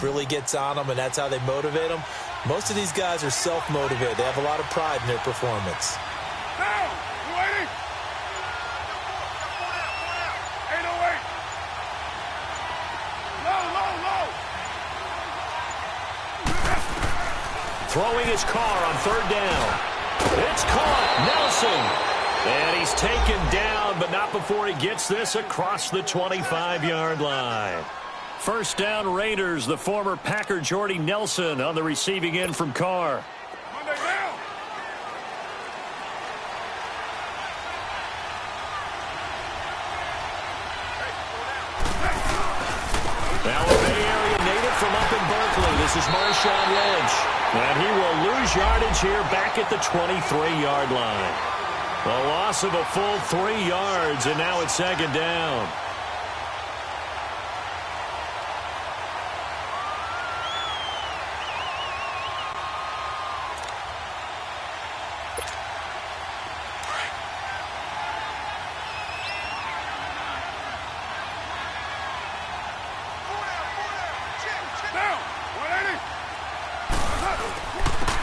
really gets on them, and that's how they motivate them. Most of these guys are self-motivated. They have a lot of pride in their performance. Down! You waiting? Ain't no wait. Low. Throwing his car on third down. It's caught. Nelson. And he's taken down, but not before he gets this across the 25-yard line. First down, Raiders. The former Packer Jordy Nelson on the receiving end from Carr. Monday down. Now a Bay Area native from up in Berkeley. This is Marshawn Lynch. And he will lose yardage here back at the 23-yard line. A loss of a full 3 yards, and now it's second down.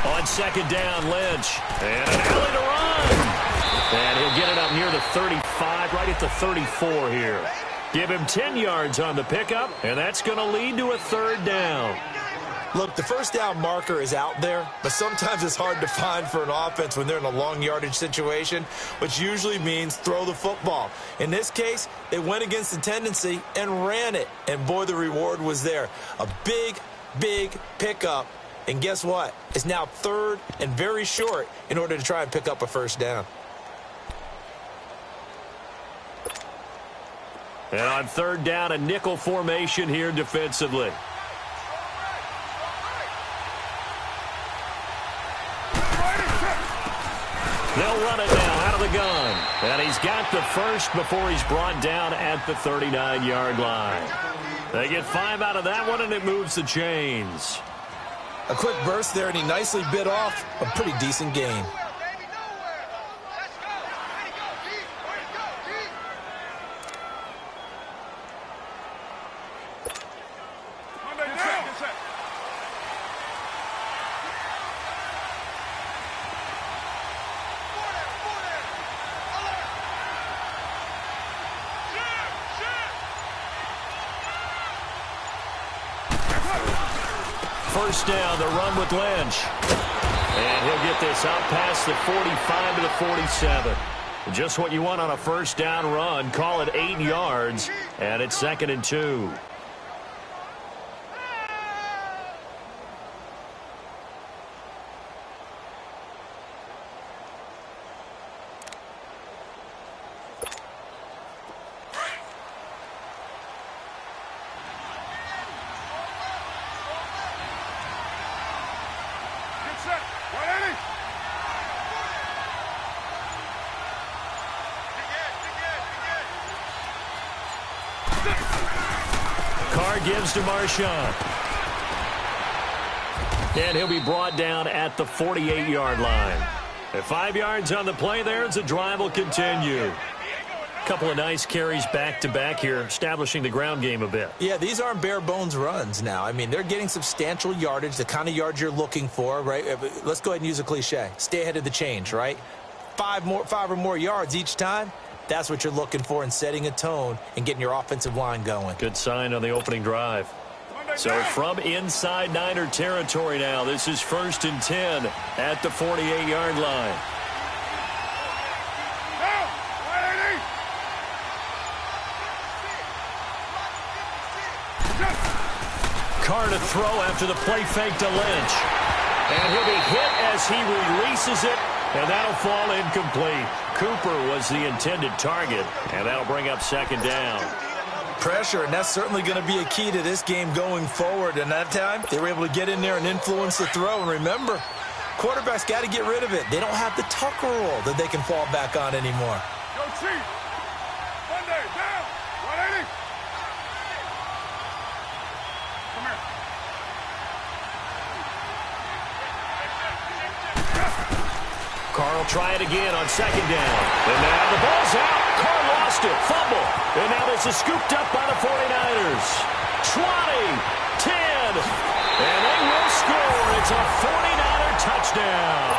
On second down, Lynch. And an alley to run. And he'll get it up near the 35, right at the 34 here. Give him 10 yards on the pickup, and that's going to lead to a third down. Look, the first down marker is out there, but sometimes it's hard to find for an offense when they're in a long yardage situation, which usually means throw the football. In this case, they went against the tendency and ran it, and boy, the reward was there. A big pickup, and guess what? It's now third and very short in order to try and pick up a first down. And on third down, a nickel formation here defensively. They'll run it now out of the gun. And he's got the first before he's brought down at the 39-yard line. They get 5 out of that one, and it moves the chains. A quick burst there, and he nicely bit off a pretty decent gain. First down, the run with Lynch. And he'll get this out past the 45 to the 47. Just what you want on a first down run. Call it 8 yards, and it's 2nd and 2. Carr gives to Marshawn. And he'll be brought down at the 48-yard line. At 5 yards on the play there, as the drive will continue. Couple of nice carries back-to-back here, establishing the ground game a bit. Yeah, these aren't bare-bones runs now. I mean, they're getting substantial yardage, the kind of yards you're looking for, right? Let's go ahead and use a cliche. Stay ahead of the change, right? 5 or more yards each time. That's what you're looking for in setting a tone and getting your offensive line going. Good sign on the opening drive. So from inside Niner territory now, this is 1st and 10 at the 48-yard line. Carr to throw after the play fake to Lynch. And he'll be hit as he releases it, and that'll fall incomplete. Cooper was the intended target, and that'll bring up 2nd down. Pressure, and that's certainly going to be a key to this game going forward. And that time, they were able to get in there and influence the throw. And remember, quarterbacks got to get rid of it. They don't have the Tucker rule that they can fall back on anymore. Go Chief. Monday, down. 180. Come here. Carr will try it again on 2nd down. And now the ball's out. Carr lost it. Fumble. And now this is scooped up by the 49ers. 10, and they will score. It's a 49er touchdown.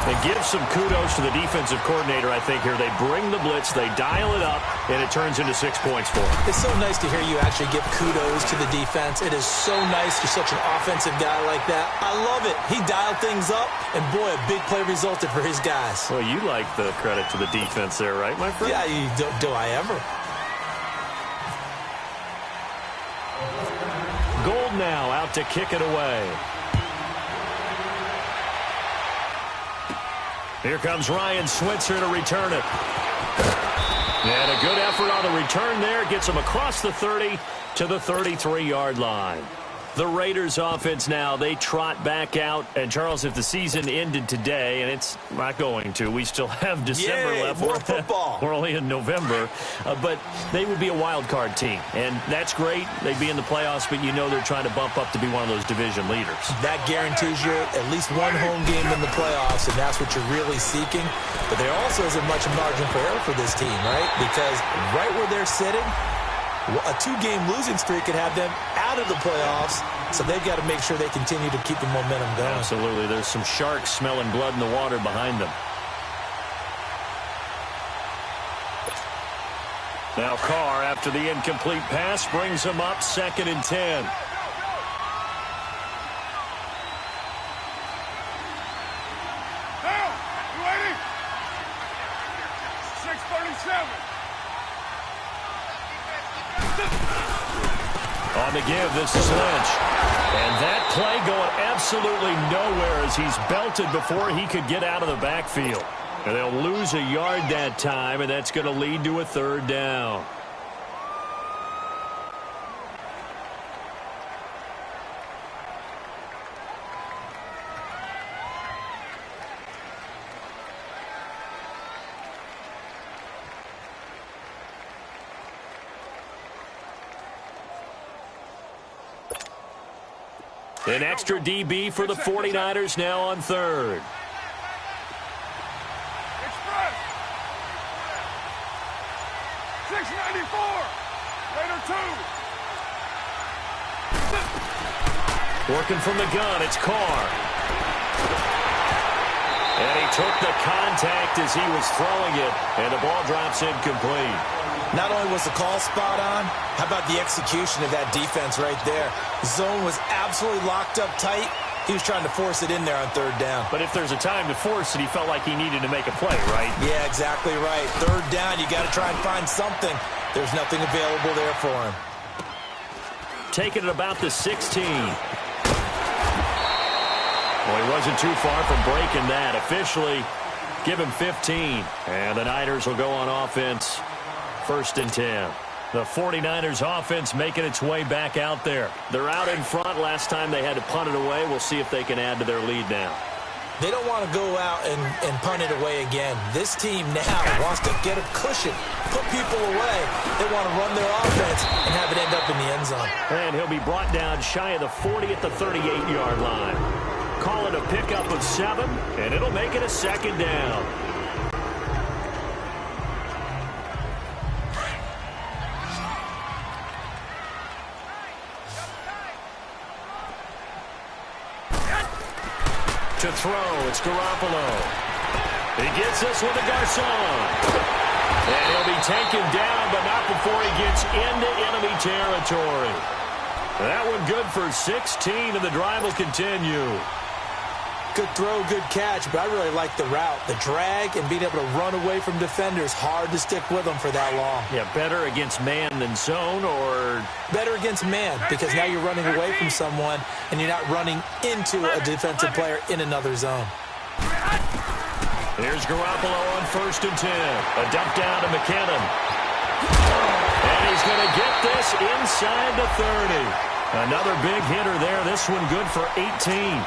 They give some kudos to the defensive coordinator, I think, here. They bring the blitz, they dial it up, and it turns into 6 points for them. It's so nice to hear you actually give kudos to the defense. It is so nice you're such an offensive guy like that. I love it. He dialed things up, and boy, a big play resulted for his guys. Well, you like the credit to the defense there, right, my friend? Yeah, do I ever? Gold now out to kick it away. Here comes Ryan Switzer to return it. And a good effort on the return there. Gets him across the 30 to the 33-yard line. The Raiders offense now, they trot back out. And, Charles, if the season ended today, and it's not going to, we still have December left. More football. We're only in November. But they would be a wild card team. And that's great. They'd be in the playoffs, but you know they're trying to bump up to be one of those division leaders. That guarantees you at least one home game in the playoffs, and that's what you're really seeking. But there also isn't much margin for error for this team, right? Because right where they're sitting, a 2-game losing streak could have them out of the playoffs, so they've got to make sure they continue to keep the momentum going. Absolutely. There's some sharks smelling blood in the water behind them. Now Carr, after the incomplete pass, brings them up 2nd and 10. Down! You ready? 6:37. On the give, this is Lynch. And that play going absolutely nowhere as he's belted before he could get out of the backfield. And they'll lose a yard that time, and that's going to lead to a 3rd down. An extra DB for the 49ers now on 3rd. Express. 694. Raider 2. Working from the gun, it's Carr. And he took the contact as he was throwing it, and the ball drops incomplete. Not only was the call spot on, how about the execution of that defense right there? Zone was absolutely locked up tight. He was trying to force it in there on 3rd down. But if there's a time to force it, he felt like he needed to make a play, right? Yeah, exactly right. 3rd down, you got to try and find something. There's nothing available there for him. Taking it about the 16. Well, he wasn't too far from breaking that. Officially, give him 15. And the Niners will go on offense. 1st and 10. The 49ers offense making its way back out there. They're out in front. Last time they had to punt it away. We'll see if they can add to their lead now. They don't want to go out and punt it away again. This team now wants to get a cushion, put people away. They want to run their offense and have it end up in the end zone. And he'll be brought down shy of the 40 at the 38-yard line. Call it a pickup of 7, and it'll make it a 2nd down. To throw, it's Garoppolo. He gets this one to Garcon. And he'll be taken down, but not before he gets into enemy territory. That one good for 16, and the drive will continue. Good throw, good catch, but I really like the route. The drag and being able to run away from defenders, hard to stick with them for that long. Yeah, better against man than zone, or? Better against man, because now you're running away from someone and you're not running into a defensive player in another zone. Here's Garoppolo on 1st and 10. A dump down to McKinnon. And he's going to get this inside the 30. Another big hitter there. This one good for 18.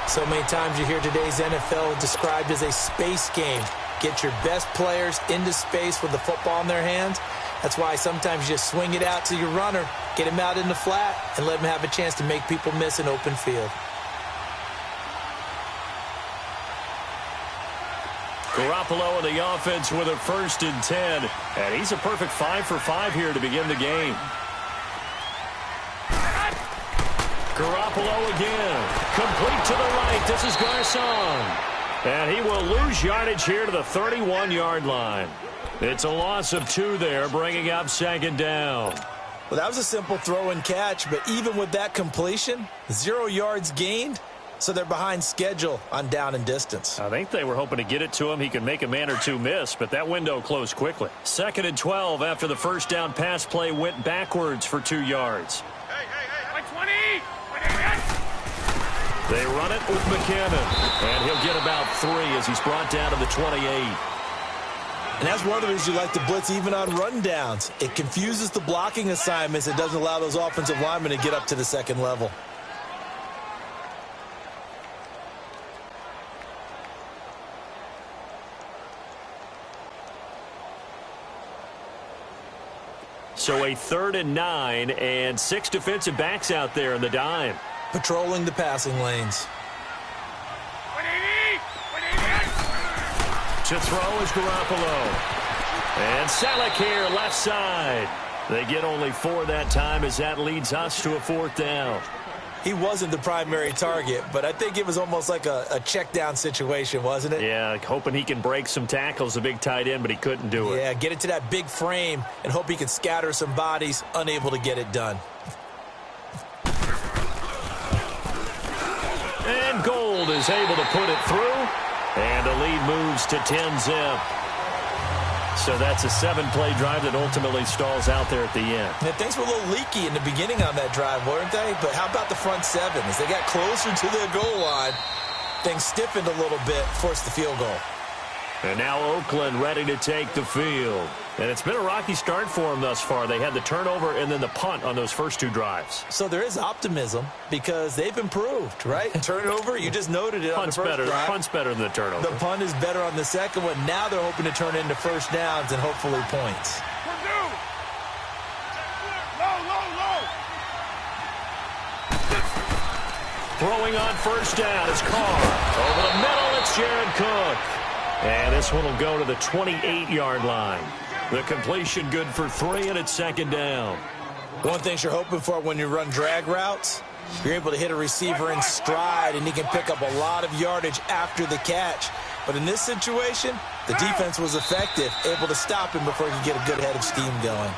So many times you hear today's NFL described as a space game. Get your best players into space with the football in their hands. That's why sometimes you just swing it out to your runner, get him out in the flat, and let him have a chance to make people miss an open field. Garoppolo and the offense with a 1st and 10. And he's a perfect 5 for 5 here to begin the game. Garoppolo again. Complete to the right. This is Garcon. And he will lose yardage here to the 31-yard line. It's a loss of 2 there, bringing up 2nd down. Well, that was a simple throw and catch, but even with that completion, 0 yards gained. So they're behind schedule on down and distance. I think they were hoping to get it to him. He could make a man or two miss, but that window closed quickly. 2nd and 12 after the 1st down pass play went backwards for 2 yards. Like 20! They run it with McKinnon, and he'll get about 3 as he's brought down to the 28. And that's one of the reasons you like to blitz even on rundowns. It confuses the blocking assignments. It doesn't allow those offensive linemen to get up to the 2nd level. So a 3rd and 9 and 6 defensive backs out there in the dime. Patrolling the passing lanes. 180! To throw is Garoppolo. And Salek here, left side. They get only 4 that time as that leads us to a 4th down. He wasn't the primary target, but I think it was almost like a check down situation, wasn't it? Yeah, hoping he can break some tackles, a big tight end, but he couldn't do it. Yeah, get it to that big frame and hope he can scatter some bodies, unable to get it done. And Gold is able to put it through, and the lead moves to 10-zip. So that's a 7-play drive that ultimately stalls out there at the end. And things were a little leaky in the beginning on that drive, weren't they? But how about the front 7? As they got closer to their goal line, things stiffened a little bit, forced the field goal. And now Oakland ready to take the field. And it's been a rocky start for them thus far. They had the turnover and then the punt on those first 2 drives. So there is optimism because they've improved, right? Turnover, you just noted it on the first drive. Punt's better than the turnover. The punt is better on the second one. Now they're hoping to turn it into 1st downs and hopefully points. Purdue! Low! Throwing on 1st down is Carr. Over the middle, it's Jared Cook. And this one will go to the 28-yard line. The completion good for 3, and it's 2nd down. One thing you're hoping for when you run drag routes, you're able to hit a receiver in stride, and he can pick up a lot of yardage after the catch. But in this situation, the defense was effective, able to stop him before he could get a good head of steam going.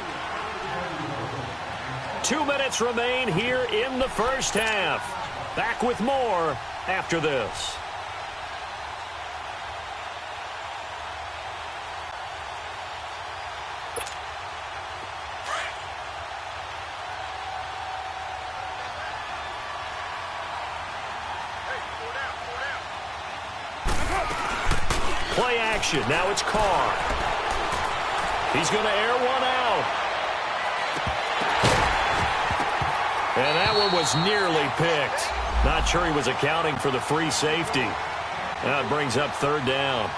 2 minutes remain here in the 1st half. Back with more after this. Play action. Now it's Carr. He's going to air one out. And that one was nearly picked. Not sure he was accounting for the free safety. Now it brings up 3rd down.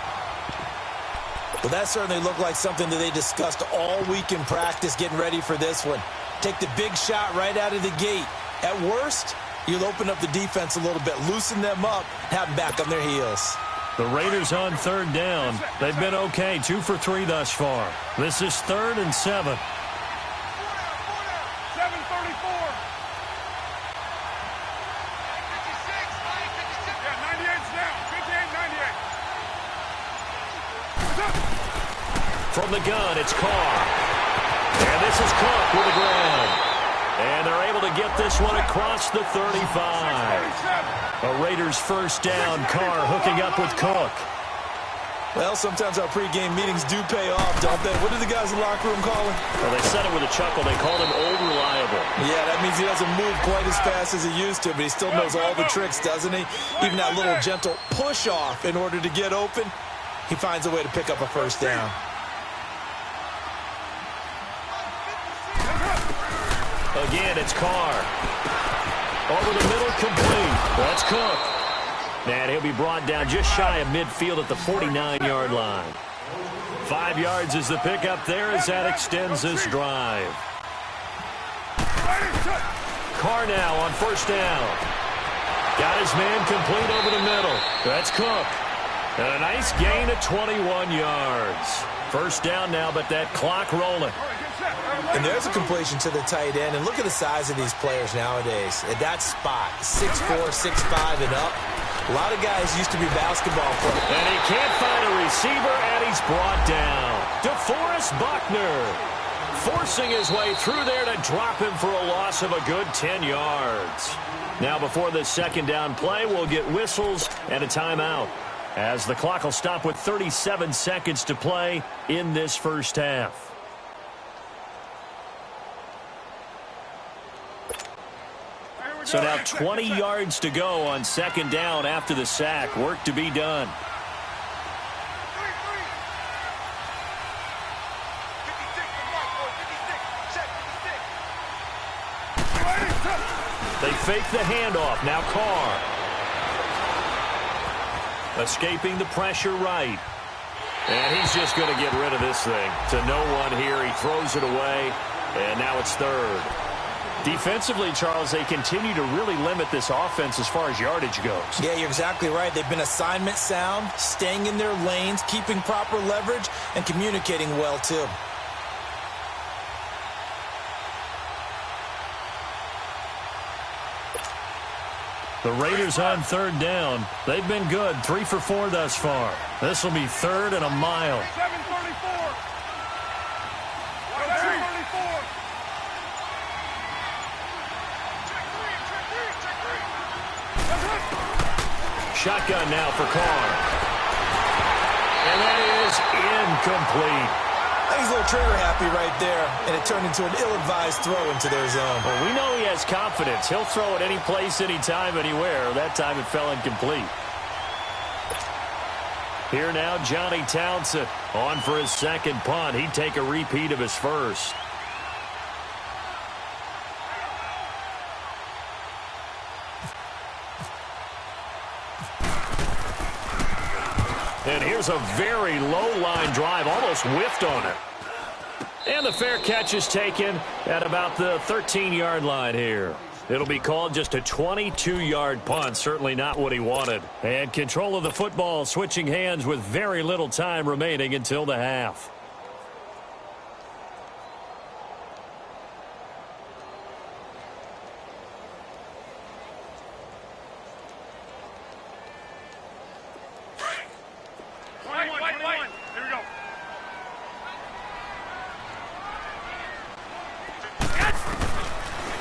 Well, that certainly looked like something that they discussed all week in practice getting ready for this one. Take the big shot right out of the gate. At worst, you'll open up the defense a little bit, loosen them up, have them back on their heels. The Raiders on 3rd down. They've been okay, 2 for 3 thus far. This is 3rd and 7. 7:34. Yeah, 98's down. 58-98. From the gun, it's Carr. And this is Cook with the ground. And they're able to get this one across the 35. A Raiders 1st down. Carr hooking up with Cook. Well, sometimes our pregame meetings do pay off, don't they? What did the guys in the locker room call him? Well, they said it with a chuckle. They called him Old Reliable. Yeah, that means he doesn't move quite as fast as he used to, but he still knows all the tricks, doesn't he? Even that little gentle push-off in order to get open, he finds a way to pick up a 1st down. Again, it's Carr. Over the middle, complete. That's Cook. And he'll be brought down just shy of midfield at the 49-yard line. 5 yards is the pickup there as that extends this drive. Carr now on 1st down. Got his man complete over the middle. That's Cook. And a nice gain of 21 yards. First down now, but that clock rolling. And there's a completion to the tight end. And look at the size of these players nowadays. At that spot, 6'4", 6'5", and up. A lot of guys used to be basketball players. And he can't find a receiver, and he's brought down. DeForest Buckner forcing his way through there to drop him for a loss of a good 10 yards. Now before the second down play, we'll get whistles and a timeout, as the clock will stop with 37 seconds to play in this first half. So now 20 yards to go on second down after the sack. Work to be done. They fake the handoff. Now Carr. Escaping the pressure right. And he's just going to get rid of this thing. To no one here. He throws it away. And now it's third. Defensively, Charles, they continue to really limit this offense as far as yardage goes. Yeah, you're exactly right. They've been assignment sound, staying in their lanes, keeping proper leverage, and communicating well, too. The Raiders on third down. They've been good, 3 for 4 thus far. This will be third and a mile. 7:34. Shotgun now for Carr. And that is incomplete. He's a little trigger happy right there, and it turned into an ill-advised throw into their zone. Well, we know he has confidence. He'll throw it any place, anytime, anywhere. That time it fell incomplete. Here now, Johnny Townsend on for his second punt. He'd take a repeat of his first. And here's a very low-line drive, almost whiffed on it. And the fair catch is taken at about the 13-yard line here. It'll be called just a 22-yard punt, certainly not what he wanted. And control of the football switching hands with very little time remaining until the half.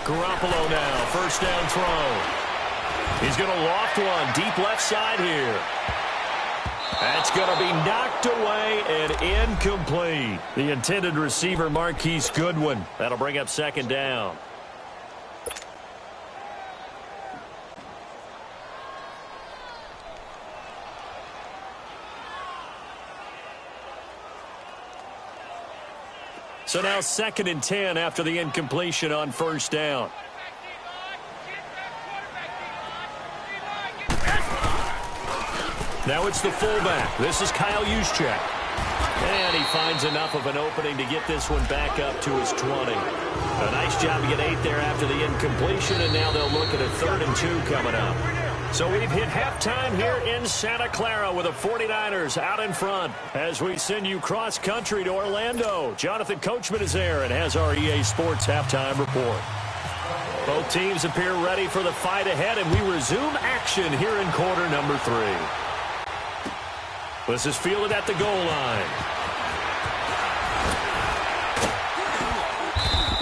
Garoppolo now, first down throw. He's going to loft one, deep left side here. That's going to be knocked away and incomplete. The intended receiver, Marquise Goodwin. That'll bring up second down. So now 2nd and 10 after the incompletion on first down. Now it's the fullback. This is Kyle Juszczyk. And he finds enough of an opening to get this one back up to his 20. A nice job to get 8 there after the incompletion, and now they'll look at a 3rd and 2 coming up. So we've hit halftime here in Santa Clara with the 49ers out in front as we send you cross-country to Orlando. Jonathan Coachman is there and has our EA Sports halftime report. Both teams appear ready for the fight ahead, and we resume action here in quarter number 3. This is fielded at the goal line.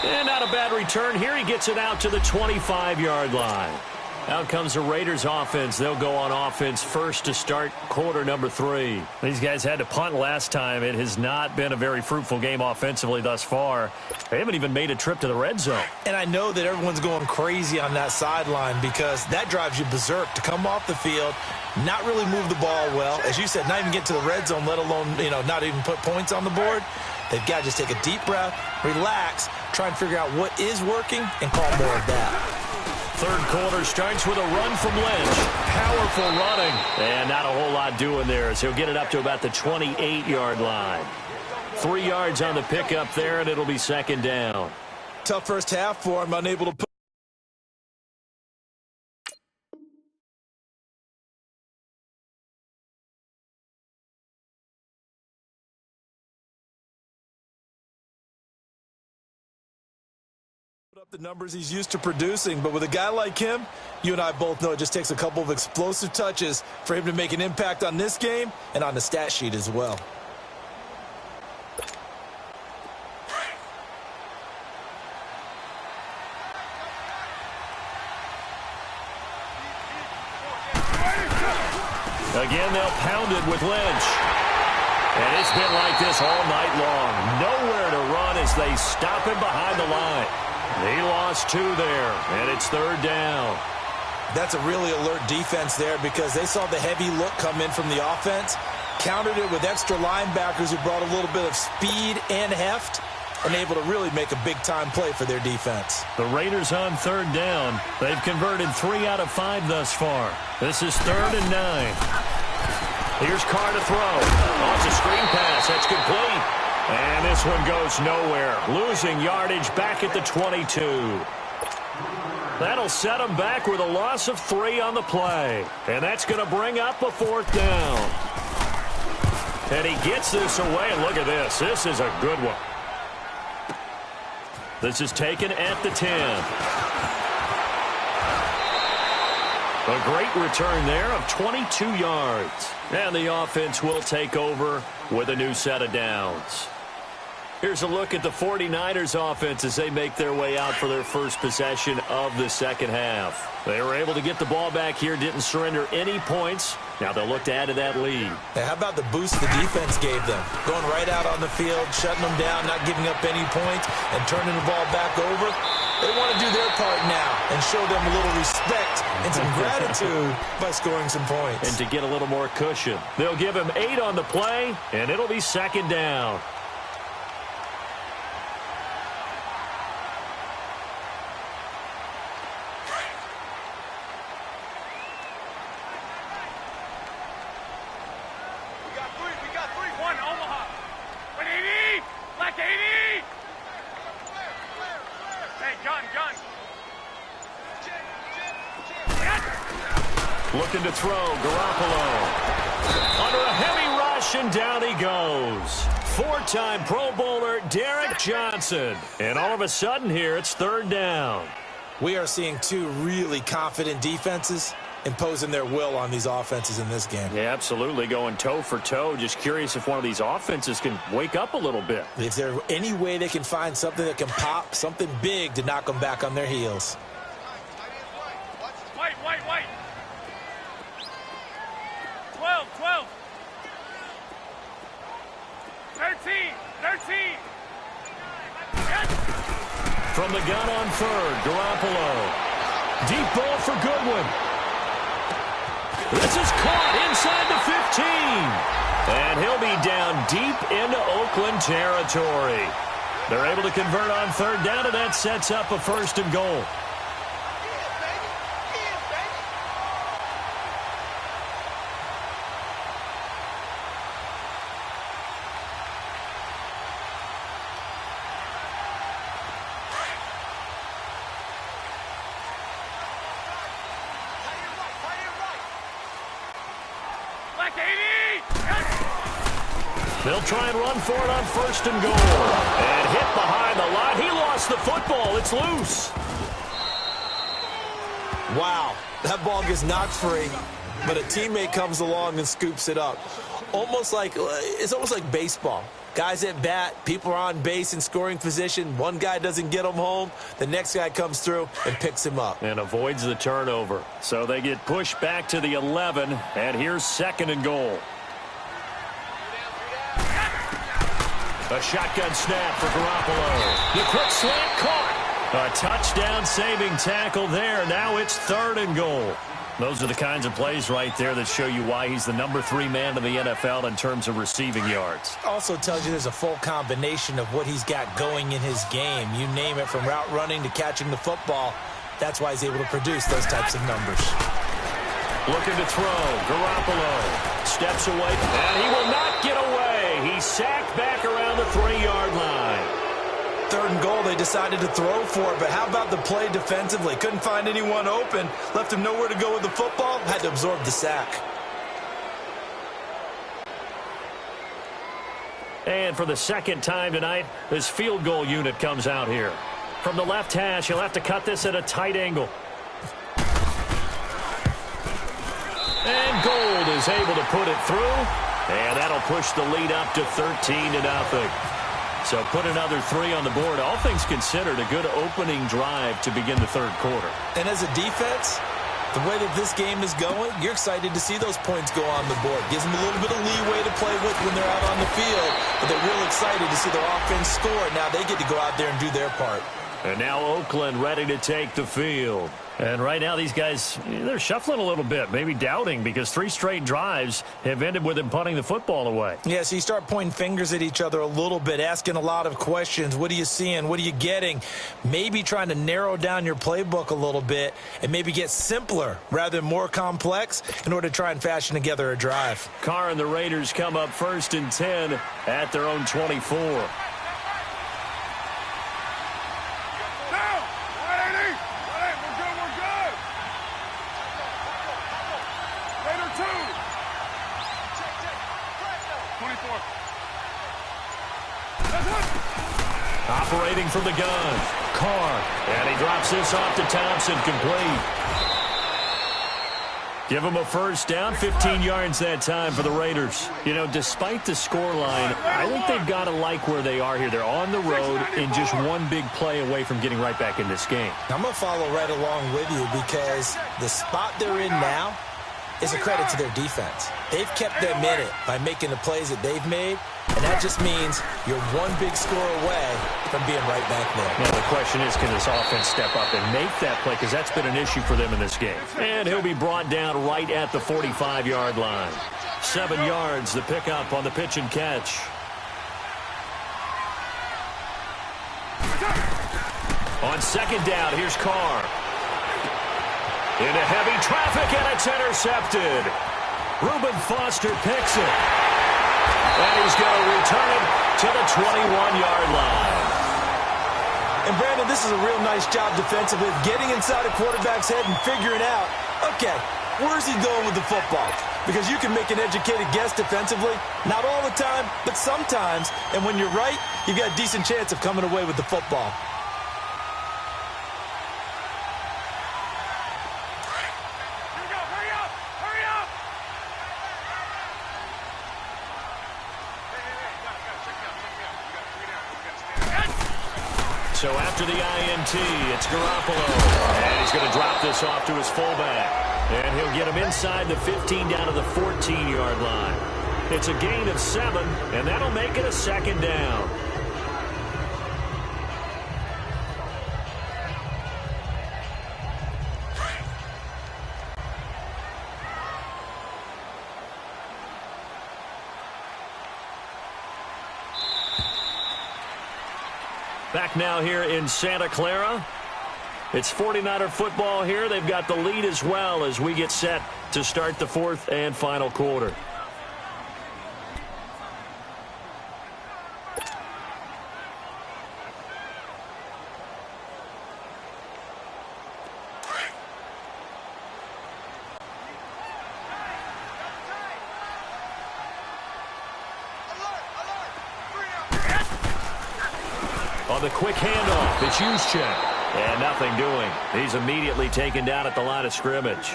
And not a bad return here. He gets it out to the 25-yard line. Out comes the Raiders offense. They'll go on offense first to start quarter number 3. These guys had to punt last time. It has not been a very fruitful game offensively thus far. They haven't even made a trip to the red zone. And I know that everyone's going crazy on that sideline because that drives you berserk to come off the field, not really move the ball well. As you said, not even get to the red zone, let alone, not even put points on the board. They've got to just take a deep breath, relax, try and figure out what is working, and call more of that. Third quarter starts with a run from Lynch. Powerful running. And not a whole lot doing there as he'll get it up to about the 28-yard line. 3 yards on the pickup there, and it'll be second down. Tough first half for him, unable to put The numbers he's used to producing, but with a guy like him, you and I both know it just takes a couple of explosive touches for him to make an impact on this game and on the stat sheet as well. Again, they'll pound it with Lynch. And it's been like this all night long. Nowhere to run as they stop him behind the line. He lost 2 there, and it's 3rd down. That's a really alert defense there because they saw the heavy look come in from the offense, countered it with extra linebackers who brought a little bit of speed and heft, and able to really make a big-time play for their defense. The Raiders on 3rd down. They've converted 3 out of 5 thus far. This is 3rd and 9. Here's Carr to throw. Oh, it's a screen pass. That's complete. And this one goes nowhere. Losing yardage back at the 22. That'll set him back with a loss of 3 on the play. And that's going to bring up a 4th down. And he gets this away. And look at this. This is a good one. This is taken at the 10. A great return there of 22 yards. And the offense will take over with a new set of downs. Here's a look at the 49ers offense as they make their way out for their first possession of the second half. They were able to get the ball back here, didn't surrender any points. Now they'll look to add to that lead. Hey, how about the boost the defense gave them? Going right out on the field, shutting them down, not giving up any points, and turning the ball back over. They want to do their part now and show them a little respect and some gratitude by scoring some points. And to get a little more cushion. They'll give him 8 on the play, and it'll be 2nd down. Looking to throw, Garoppolo. Under a heavy rush, and down he goes. 4-time Pro Bowler Derek Johnson. And all of a sudden here, it's 3rd down. We are seeing 2 really confident defenses imposing their will on these offenses in this game. Yeah, absolutely, going toe for toe. Just curious if one of these offenses can wake up a little bit. If there's any way they can find something that can pop, something big to knock them back on their heels. White. 12. 13. From the gun on 3rd, Garoppolo. Deep ball for Goodwin. This is caught inside the 15. And he'll be down deep into Oakland territory. They're able to convert on 3rd down, and that sets up a 1st and goal. They'll try and run for it on 1st and goal. And hit behind the line. He lost the football. It's loose. Wow, that ball gets knocked free, but a teammate comes along and scoops it up. It's almost like baseball. Guys at bat, people are on base in scoring position. One guy doesn't get him home. The next guy comes through and picks him up. And avoids the turnover. So they get pushed back to the 11. And here's 2nd and goal. A shotgun snap for Garoppolo. The quick slant caught. A touchdown-saving tackle there. Now it's 3rd and goal. Those are the kinds of plays right there that show you why he's the number 3 man in the NFL in terms of receiving yards. Also tells you there's a full combination of what he's got going in his game. You name it, from route running to catching the football. That's why he's able to produce those types of numbers. Looking to throw. Garoppolo steps away, and he will not get away. He's sacked back around the 3-yard line. 3rd and goal, they decided to throw for it, but how about the play defensively? Couldn't find anyone open, left him nowhere to go with the football, had to absorb the sack. And for the 2nd time tonight, this field goal unit comes out here. from the left hash. He'll have to cut this at a tight angle. And Gold is able to put it through. And that'll push the lead up to 13-0. So put another 3 on the board. All things considered, a good opening drive to begin the third quarter. And as a defense, the way that this game is going, you're excited to see those points go on the board. Gives them a little bit of leeway to play with when they're out on the field. But they're real excited to see their offense score. Now they get to go out there and do their part. And now Oakland ready to take the field. And right now these guys, they're shuffling a little bit, maybe doubting, because 3 straight drives have ended with them punting the football away. Yeah, so you start pointing fingers at each other a little bit, asking a lot of questions. What are you seeing? What are you getting? Maybe trying to narrow down your playbook a little bit and maybe get simpler rather than more complex in order to try and fashion together a drive. Carr and the Raiders come up 1st and 10 at their own 24. Operating from the gun, Carr, and he drops this off to Thompson, complete. Give him a first down, 15 yards that time for the Raiders. You know, despite the scoreline, I think they've got to like where they are here. They're on the road and just one big play away from getting right back in this game. I'm going to follow right along with you because the spot they're in now is a credit to their defense. They've kept them in it by making the plays that they've made, and that just means you're one big score away from being right back there. Now the question is, can this offense step up and make that play? Because that's been an issue for them in this game. And he'll be brought down right at the 45-yard line. 7 yards, the pickup on the pitch and catch. On 2nd down, here's Carr. Into heavy traffic, and it's intercepted. Reuben Foster picks it. And he's going to return it to the 21-yard line. And, Brandon, this is a real nice job defensively of getting inside a quarterback's head and figuring out, okay, where's he going with the football? Because you can make an educated guess defensively. Not all the time, but sometimes. And when you're right, you've got a decent chance of coming away with the football. So after the INT, it's Garoppolo. And he's going to drop this off to his fullback. And he'll get him inside the 15 down to the 14-yard line. It's a gain of 7, and that'll make it a 2nd down. Back now here in Santa Clara. It's 49er football here. They've got the lead as well as we get set to start the 4th and final quarter. On the quick handoff, it's Juszczyk. And nothing doing. He's immediately taken down at the line of scrimmage.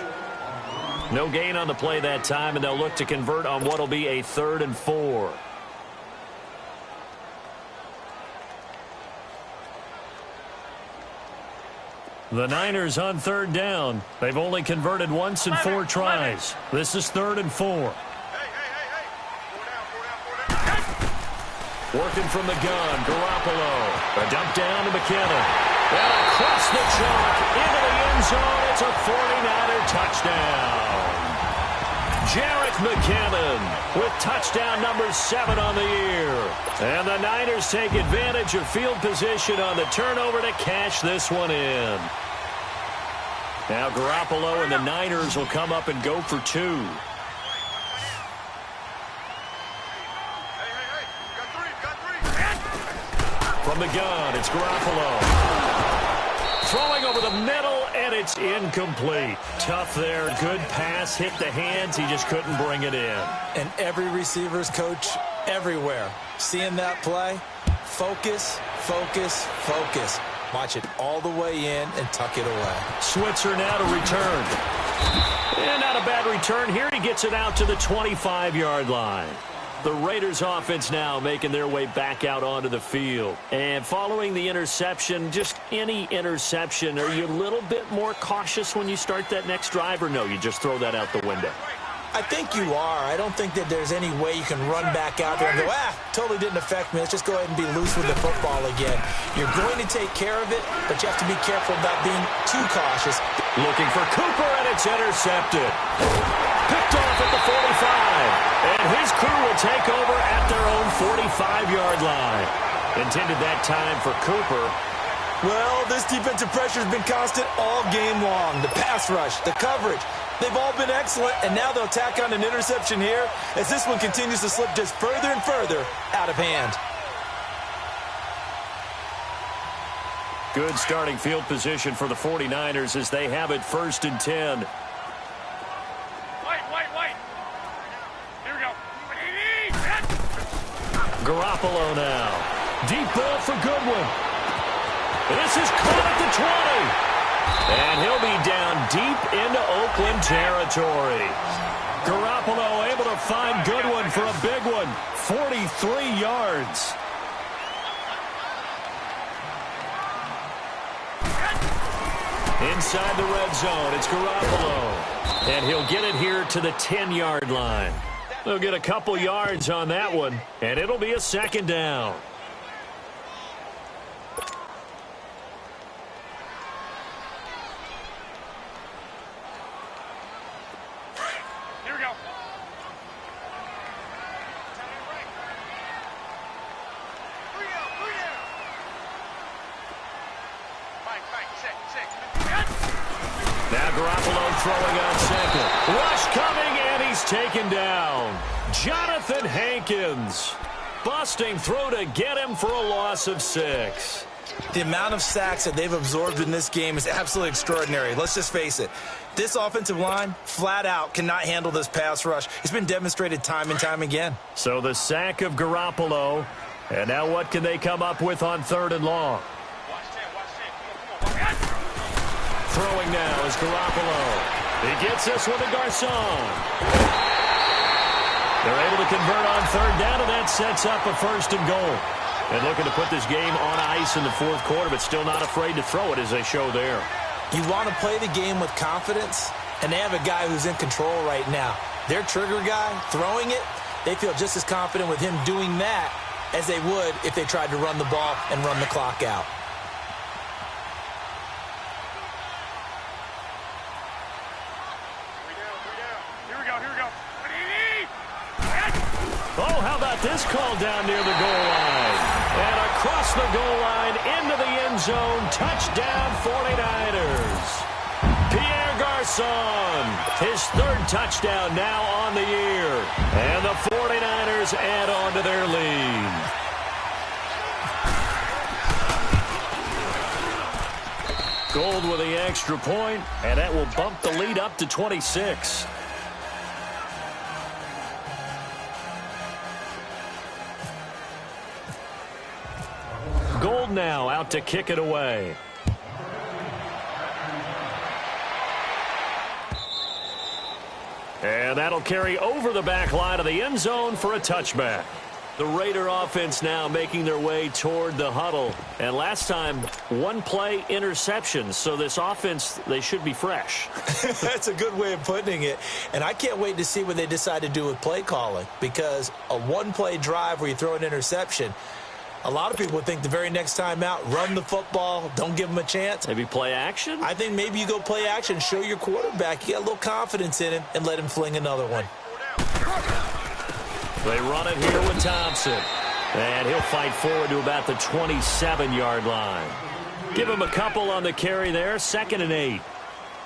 No gain on the play that time, and they'll look to convert on what will be a 3rd and 4. The Niners on 3rd down. They've only converted once in 4 tries. This is 3rd and 4. Working from the gun, Garoppolo. A dump down to McKinnon. And across the chalk, into the end zone. It's a 49er touchdown. Jerick McKinnon with touchdown number 7 on the year. And the Niners take advantage of field position on the turnover to cash this one in. Now Garoppolo and the Niners will come up and go for 2. From the gun, it's Garoppolo. Throwing over the middle, and it's incomplete. Tough there. Good pass. Hit the hands. He just couldn't bring it in. And every receiver's coach everywhere. Seeing that play, focus, focus, focus. Watch it all the way in and tuck it away. Switzer now to return. And not a bad return here. He gets it out to the 25-yard line. The Raiders offense now making their way back out onto the field. And following the interception, just any interception, are you a little bit more cautious when you start that next drive, or no, you just throw that out the window? I think you are. I don't think that there's any way you can run back out there and go, totally didn't affect me. Let's just go ahead and be loose with the football again. You're going to take care of it, but you have to be careful about being too cautious. Looking for Cooper, and it's intercepted. Picked off at the 45. And his crew will take over at their own 45-yard line. Intended that time for Cooper. Well, this defensive pressure has been constant all game long. The pass rush, the coverage, they've all been excellent, and now they'll tack on an interception here as this one continues to slip just further and further out of hand. Good starting field position for the 49ers as they have it 1st and 10. Wait. Here we go. Garoppolo now. Deep ball for Goodwin. This is caught at the 20. And he'll be down deep into Oakland territory. Garoppolo able to find Goodwin for a big one. 43 yards. Inside the red zone, it's Garoppolo. And he'll get it here to the 10-yard line. They'll get a couple yards on that one, and it'll be a 2nd down. Here we go. Now Garoppolo throwing on 2nd. Rush coming, and he's taken down. Jonathan Hankins busting through to get him for a loss of 6. The amount of sacks that they've absorbed in this game is absolutely extraordinary. Let's just face it. This offensive line, flat out, cannot handle this pass rush. It's been demonstrated time and time again. So the sack of Garoppolo. And now what can they come up with on 3rd and long? Throwing now is Garoppolo. He gets this one to Garcon. They're able to convert on 3rd down, and that sets up a 1st and goal. And looking to put this game on ice in the 4th quarter, but still not afraid to throw it as they show there. You want to play the game with confidence, and they have a guy who's in control right now. Their trigger guy, throwing it, they feel just as confident with him doing that as they would if they tried to run the ball and run the clock out. Oh, how about this call down near the goal line? And across the goal line into the end zone. Touchdown 49ers. Pierre Garcon, his 3rd touchdown now on the year. And the 49ers add on to their lead. Gold with the extra point, and that will bump the lead up to 26. Gold now out to kick it away. And that'll carry over the back line of the end zone for a touchback. The Raider offense now making their way toward the huddle. And last time, 1-play interception. So this offense, they should be fresh. That's a good way of putting it. And I can't wait to see what they decide to do with play calling. Because a 1-play drive where you throw an interception, a lot of people would think the very next time out, run the football, don't give them a chance. Maybe play action? I think maybe you go play action, show your quarterback you got a little confidence in him, and let him fling another one. They run it here with Thompson. And he'll fight forward to about the 27-yard line. Give him a couple on the carry there, 2nd and 8.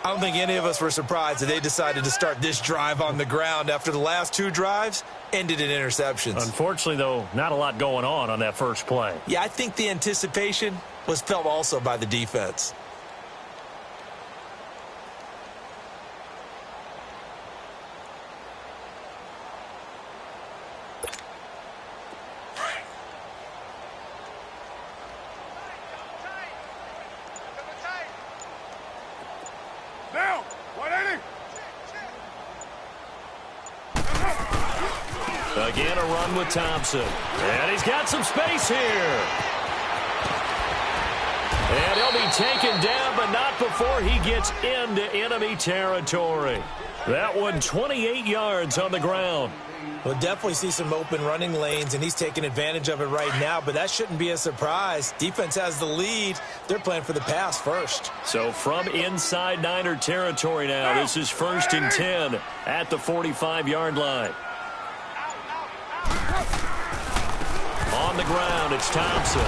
I don't think any of us were surprised that they decided to start this drive on the ground after the last 2 drives ended in interceptions. Unfortunately, though, not a lot going on that first play. Yeah, I think the anticipation was felt also by the defense. Now, 180. Again, a run with Thompson. And he's got some space here. And he'll be taken down, but not before he gets into enemy territory. That one, 28 yards on the ground. We'll definitely see some open running lanes, and he's taking advantage of it right now, but that shouldn't be a surprise. Defense has the lead. They're playing for the pass first. So from inside Niner territory now, this is 1st and 10 at the 45-yard line. On the ground, it's Thompson,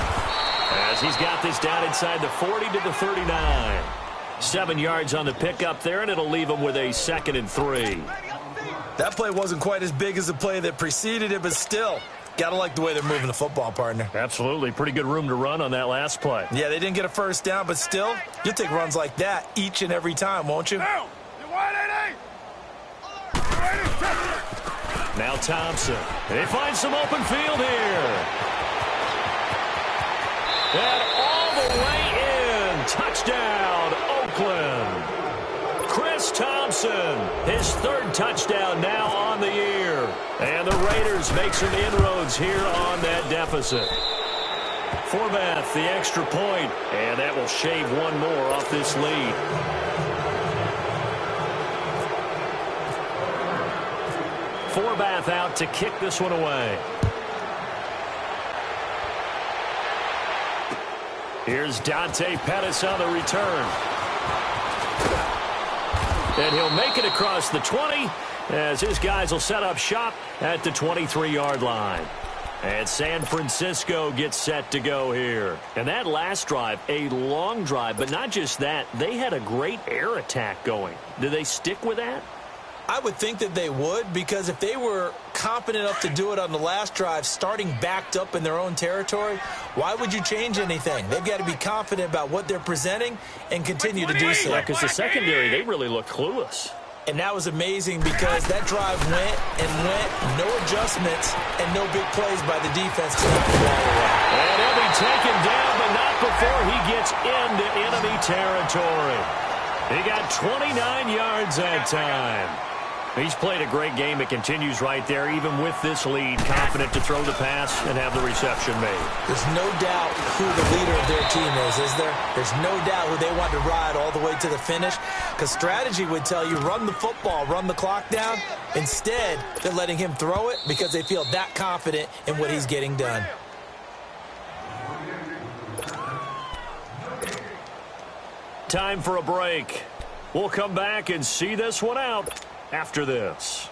as he's got this down inside the 40 to the 39. 7 yards on the pickup there, and it'll leave him with a 2nd and 3. That play wasn't quite as big as the play that preceded it, but still, got to like the way they're moving the football, partner. Absolutely. Pretty good room to run on that last play. Yeah, they didn't get a first down, but still, you'll take runs like that each and every time, won't you? Now, 180. Now Thompson. They find some open field here. And all the way in. Touchdown, Oakland. Chris Thompson, his 3rd touchdown now on the year. And the Raiders make some inroads here on that deficit. Forbath, the extra point, and that will shave one more off this lead. Forbath out to kick this one away. Here's Dante Pettis on the return. And he'll make it across the 20 as his guys will set up shop at the 23-yard line. And San Francisco gets set to go here. And that last drive, a long drive, but not just that. They had a great air attack going. Do they stick with that? I would think that they would, because if they were confident enough to do it on the last drive, starting backed up in their own territory, why would you change anything? They've got to be confident about what they're presenting and continue to do so. Because the secondary, they really look clueless. And that was amazing because that drive went and went, no adjustments and no big plays by the defense to knock the ball away. And he'll be taken down, but not before he gets into enemy territory. He got 29 yards that time. He's played a great game. It continues right there, even with this lead, confident to throw the pass and have the reception made. There's no doubt who the leader of their team is there? There's no doubt who they want to ride all the way to the finish, because strategy would tell you run the football, run the clock down. Instead, they're letting him throw it because they feel that confident in what he's getting done. Time for a break. We'll come back and see this one out after this.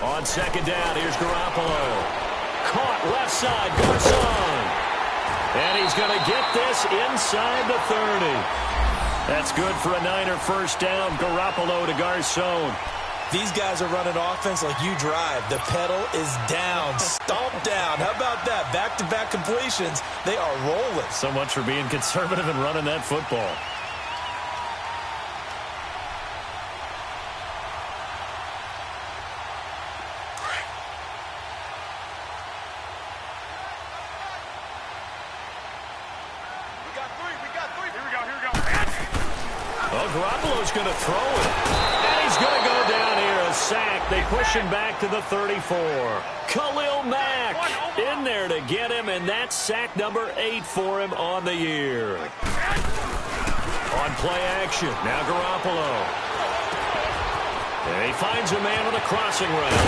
On 2nd down, here's Garoppolo. Caught left side, Garcon. And he's going to get this inside the 30. That's good for a Niner first down. Garoppolo to Garcon. These guys are running offense like you drive. The pedal is down, stomp down. How about that? Back-to-back completions. They are rolling. So much for being conservative and running that football. Garoppolo's going to throw it. And he's going to go down here. A sack. They push him back to the 34. Khalil Mack in there to get him, and that's sack number 8 for him on the year. On play action. Now Garoppolo. And he finds a man on the crossing route.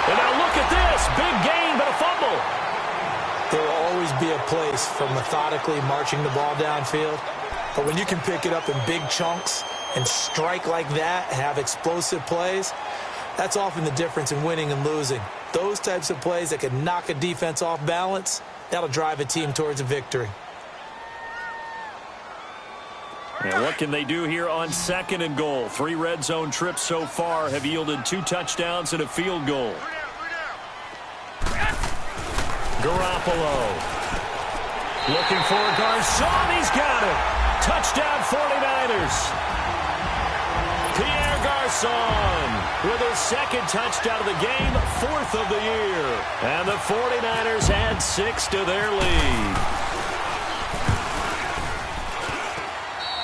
And now look at this. Big gain, but a fumble. There will always be a place for methodically marching the ball downfield. But when you can pick it up in big chunks and strike like that, have explosive plays, that's often the difference in winning and losing. Those types of plays that can knock a defense off balance, that'll drive a team towards a victory. And what can they do here on 2nd and goal? 3 red zone trips so far have yielded 2 touchdowns and a field goal. Garoppolo. Looking for Garcon. He's got it. Touchdown 49ers. Pierre Garcon with his second touchdown of the game, 4th of the year. And the 49ers add 6 to their lead.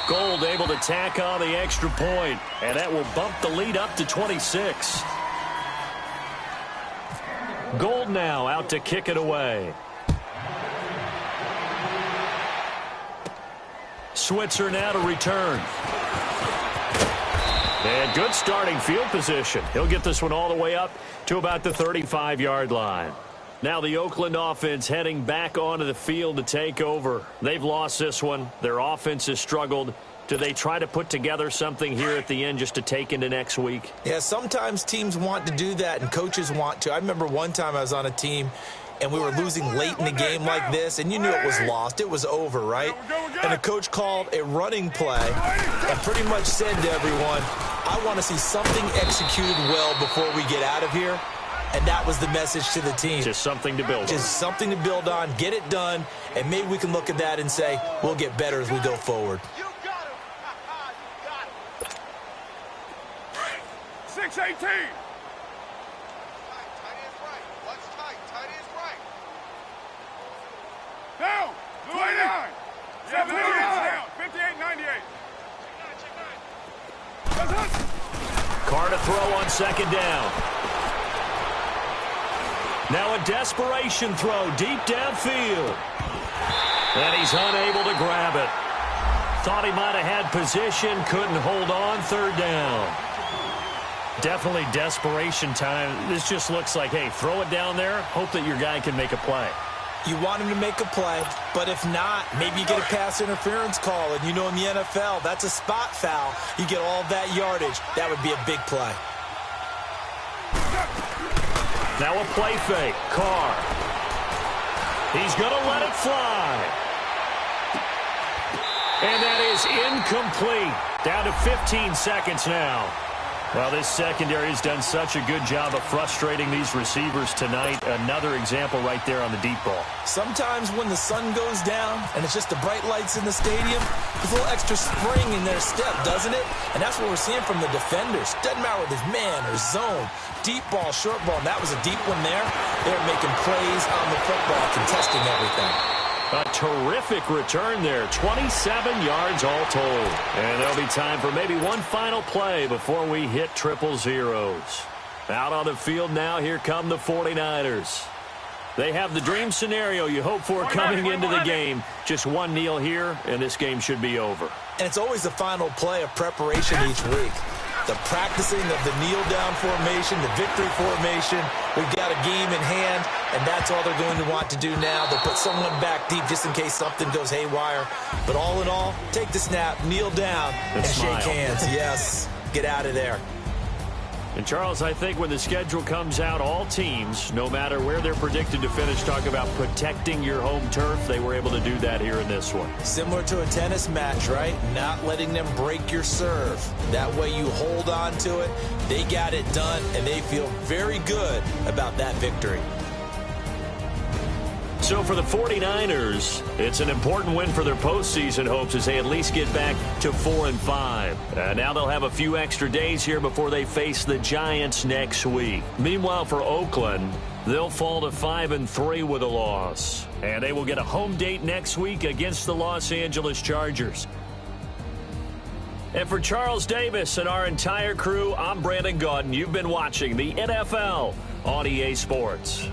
Gold able to tack on the extra point, and that will bump the lead up to 26. Gold now out to kick it away. Switzer now to return. And good starting field position. He'll get this one all the way up to about the 35-yard line. Now the Oakland offense heading back onto the field to take over. They've lost this one. Their offense has struggled. Do they try to put together something here at the end just to take into next week? Yeah, sometimes teams want to do that and coaches want to. I remember one time I was on a team and we were losing late in the game like this, and you knew it was lost. It was over, right? And the coach called a running play and pretty much said to everyone, I want to see something executed well before we get out of here. And that was the message to the team. Just something to build on. Just something to build on, get it done, and maybe we can look at that and say, we'll get better as we go forward. You got him. You got him. 6-18. Tight is right. What's tight? Tight is right. Down. 29. Yeah, 58-98. Carr to throw on second down. Now a desperation throw deep downfield. And he's unable to grab it. Thought he might have had position, couldn't hold on, third down. Definitely desperation time. This just looks like, hey, throw it down there, hope that your guy can make a play. You want him to make a play, but if not, maybe you get a pass interference call. And you know in the NFL, that's a spot foul. You get all that yardage. That would be a big play. Now a play fake. Carr. He's going to let it fly. And that is incomplete. Down to 15 seconds now. Well, this secondary has done such a good job of frustrating these receivers tonight. Another example right there on the deep ball. Sometimes when the sun goes down and it's just the bright lights in the stadium, there's a little extra spring in their step, doesn't it? And that's what we're seeing from the defenders. Doesn't matter whether it's man or zone, deep ball, short ball. And that was a deep one there. They're making plays on the football, contesting everything. A terrific return there. 27 yards all told. And there'll be time for maybe one final play before we hit triple zeros. Out on the field now, here come the 49ers. They have the dream scenario you hope for coming into the game. Just one kneel here, and this game should be over. And it's always the final play of preparation each week. The practicing of the kneel-down formation, the victory formation. We've got a game in hand, and that's all they're going to want to do now. They'll put someone back deep just in case something goes haywire. But all in all, take the snap, kneel down, and shake hands. Yes, get out of there. And, Charles, I think when the schedule comes out, all teams, no matter where they're predicted to finish, talk about protecting your home turf. They were able to do that here in this one. Similar to a tennis match, right? Not letting them break your serve. That way you hold on to it. They got it done, and they feel very good about that victory. So for the 49ers, it's an important win for their postseason hopes as they at least get back to 4-5. Now they'll have a few extra days here before they face the Giants next week. Meanwhile, for Oakland, they'll fall to 5-3 with a loss. And they will get a home date next week against the Los Angeles Chargers. And for Charles Davis and our entire crew, I'm Brandon Gaudin. You've been watching the NFL on EA Sports.